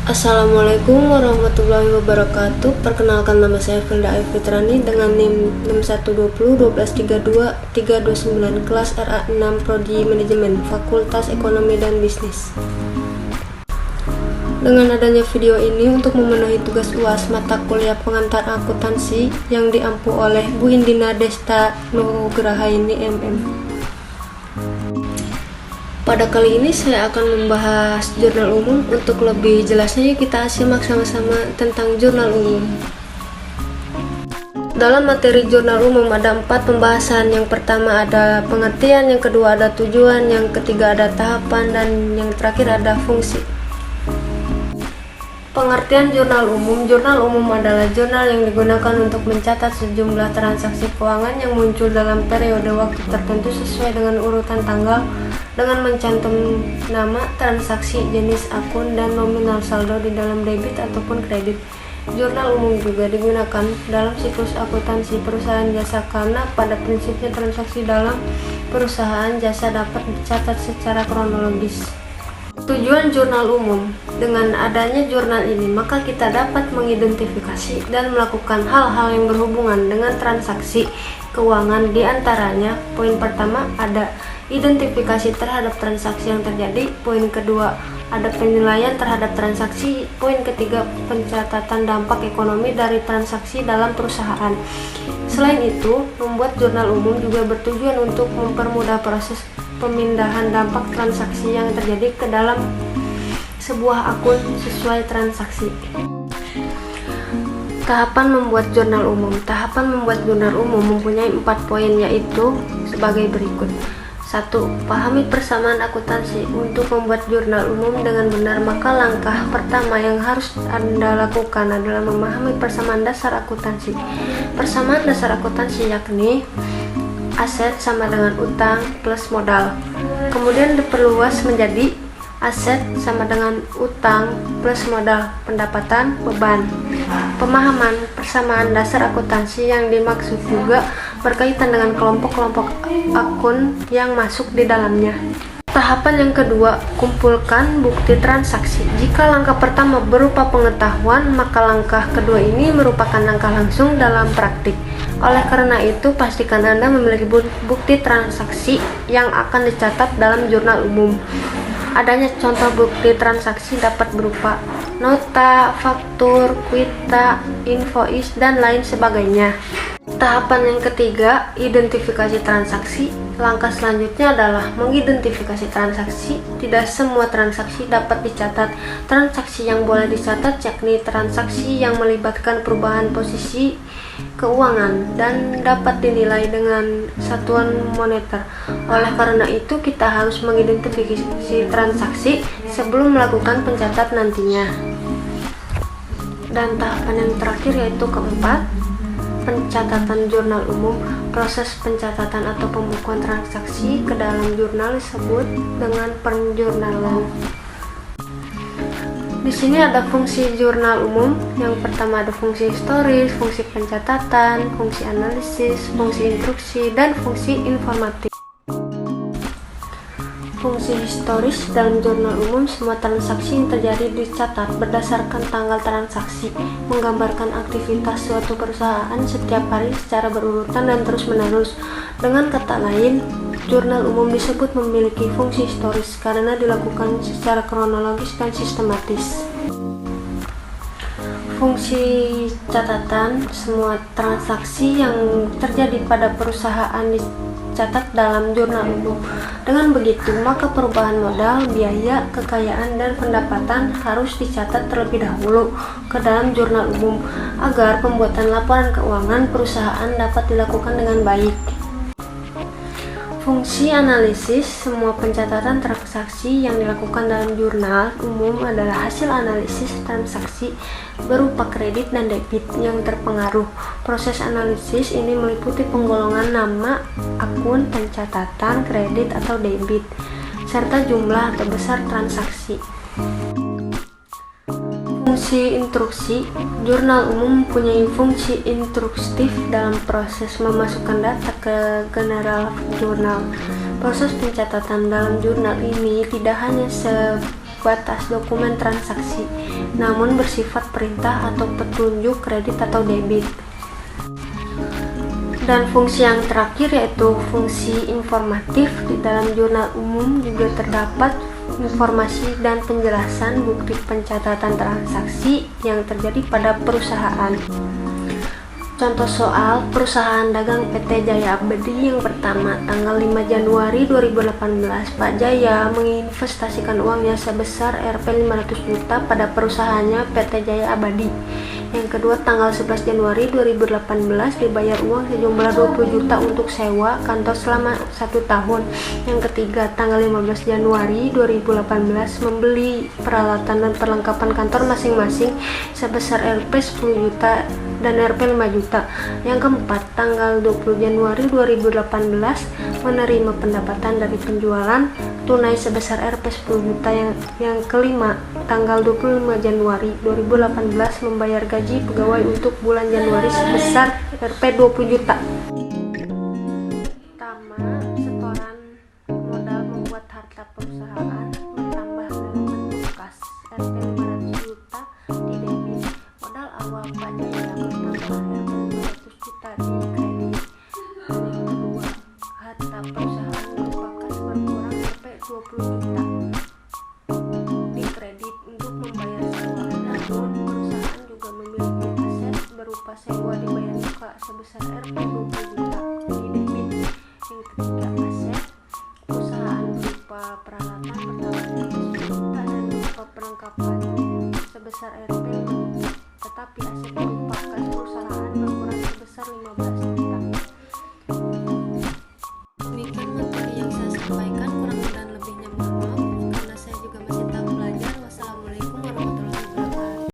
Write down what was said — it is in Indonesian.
Assalamualaikum warahmatullahi wabarakatuh. Perkenalkan, nama saya Filda Fitrani dengan NIM 6120-1232-329 kelas RA6 Prodi Manajemen Fakultas Ekonomi dan Bisnis. Dengan adanya video ini untuk memenuhi tugas UAS mata kuliah pengantar akuntansi yang diampu oleh Bu Indina Desta Nugrahaini MM. Pada kali ini saya akan membahas jurnal umum. Untuk lebih jelasnya kita simak sama-sama tentang jurnal umum. Dalam materi jurnal umum ada 4 pembahasan. Yang pertama ada pengertian, yang kedua ada tujuan, yang ketiga ada tahapan, dan yang terakhir ada fungsi. Pengertian jurnal umum. Jurnal umum adalah jurnal yang digunakan untuk mencatat sejumlah transaksi keuangan yang muncul dalam periode waktu tertentu sesuai dengan urutan tanggal, dengan mencantum nama, transaksi, jenis akun, dan nominal saldo di dalam debit ataupun kredit. Jurnal umum juga digunakan dalam siklus akuntansi perusahaan jasa karena pada prinsipnya transaksi dalam perusahaan jasa dapat dicatat secara kronologis. Tujuan jurnal umum. Dengan adanya jurnal ini, maka kita dapat mengidentifikasi dan melakukan hal-hal yang berhubungan dengan transaksi keuangan. Di antaranya, poin pertama ada identifikasi terhadap transaksi yang terjadi. Poin kedua, ada penilaian terhadap transaksi. Poin ketiga, pencatatan dampak ekonomi dari transaksi dalam perusahaan. Selain itu, membuat jurnal umum juga bertujuan untuk mempermudah proses pemindahan dampak transaksi yang terjadi ke dalam sebuah akun sesuai transaksi. Tahapan membuat jurnal umum. Tahapan membuat jurnal umum mempunyai 4 poin, yaitu sebagai berikut. 1. Pahami persamaan akuntansi. Untuk membuat jurnal umum dengan benar, maka langkah pertama yang harus Anda lakukan adalah memahami persamaan dasar akuntansi. Persamaan dasar akuntansi yakni aset sama dengan utang plus modal. Kemudian diperluas menjadi aset sama dengan utang plus modal, pendapatan, beban. Pemahaman persamaan dasar akuntansi yang dimaksud juga berkaitan dengan kelompok-kelompok akun yang masuk di dalamnya. Tahapan yang kedua, kumpulkan bukti transaksi. Jika langkah pertama berupa pengetahuan, maka langkah kedua ini merupakan langkah langsung dalam praktik. Oleh karena itu, pastikan Anda memiliki bukti transaksi yang akan dicatat dalam jurnal umum. Adanya contoh bukti transaksi dapat berupa nota, faktur, kuita, invoice, dan lain sebagainya. Tahapan yang ketiga, identifikasi transaksi. Langkah selanjutnya adalah mengidentifikasi transaksi. Tidak semua transaksi dapat dicatat. Transaksi yang boleh dicatat yakni transaksi yang melibatkan perubahan posisi keuangan dan dapat dinilai dengan satuan moneter. Oleh karena itu, kita harus mengidentifikasi transaksi sebelum melakukan pencatat nantinya. Dan tahapan yang terakhir yaitu keempat, pencatatan jurnal umum. Proses pencatatan atau pembukuan transaksi ke dalam jurnal disebut dengan penjurnalan. Di sini ada fungsi jurnal umum. Yang pertama ada fungsi historis, fungsi pencatatan, fungsi analisis, fungsi instruksi, dan fungsi informatif. Fungsi historis. Dalam jurnal umum, semua transaksi yang terjadi dicatat berdasarkan tanggal transaksi, menggambarkan aktivitas suatu perusahaan setiap hari secara berurutan dan terus-menerus. Dengan kata lain, jurnal umum disebut memiliki fungsi historis karena dilakukan secara kronologis dan sistematis. Fungsi catatan. Semua transaksi yang terjadi pada perusahaan dicatat dalam jurnal umum. Dengan begitu, maka perubahan modal, biaya, kekayaan, dan pendapatan harus dicatat terlebih dahulu ke dalam jurnal umum agar pembuatan laporan keuangan perusahaan dapat dilakukan dengan baik. Fungsi analisis. Semua pencatatan transaksi yang dilakukan dalam jurnal umum adalah hasil analisis transaksi berupa kredit dan debit yang terpengaruh. Proses analisis ini meliputi penggolongan nama, akun, pencatatan, kredit atau debit, serta jumlah atau besar transaksi. Fungsi instruksi. Jurnal umum mempunyai fungsi instruktif dalam proses memasukkan data ke general jurnal. Proses pencatatan dalam jurnal ini tidak hanya batas dokumen transaksi, namun bersifat perintah atau petunjuk kredit atau debit. Dan fungsi yang terakhir yaitu fungsi informatif. Di dalam jurnal umum juga terdapat informasi dan penjelasan bukti pencatatan transaksi yang terjadi pada perusahaan. Contoh soal perusahaan dagang PT Jaya Abadi yang pertama, tanggal 5 Januari 2018, Pak Jaya menginvestasikan uangnya sebesar Rp 500 juta pada perusahaannya PT Jaya Abadi. Yang kedua, tanggal 11 Januari 2018 dibayar uang sejumlah 20 juta untuk sewa kantor selama 1 tahun. Yang ketiga, tanggal 15 Januari 2018 membeli peralatan dan perlengkapan kantor masing-masing sebesar Rp 10 juta dan Rp 5 juta. Yang keempat, tanggal 20 Januari 2018 menerima pendapatan dari penjualan tunai sebesar Rp 10 juta. Yang kelima, tanggal 25 Januari 2018 membayar gaji pegawai untuk bulan Januari sebesar Rp 20 juta. Pertama, setoran modal membuat harta perusahaan bertambah dalam bentuk kas Rp 500 juta di debit. Modal awal Pak Jaya bertambah Rp 200 juta di kredit. Yang kedua, harta perusahaan berupa kas berkurang Rp 20 juta di kredit untuk membayar sewa. Namun perusahaan juga memiliki aset berupa sewa dibayar muka sebesar Rp 20 juta di debit. Yang ketiga, aset perusahaan berupa peralatan bertambah Rp 10 juta dan berupa perlengkapan sebesar Rp 5 juta. Tetapi aset berupa kas perusahaan berkurang sebesar Rp 15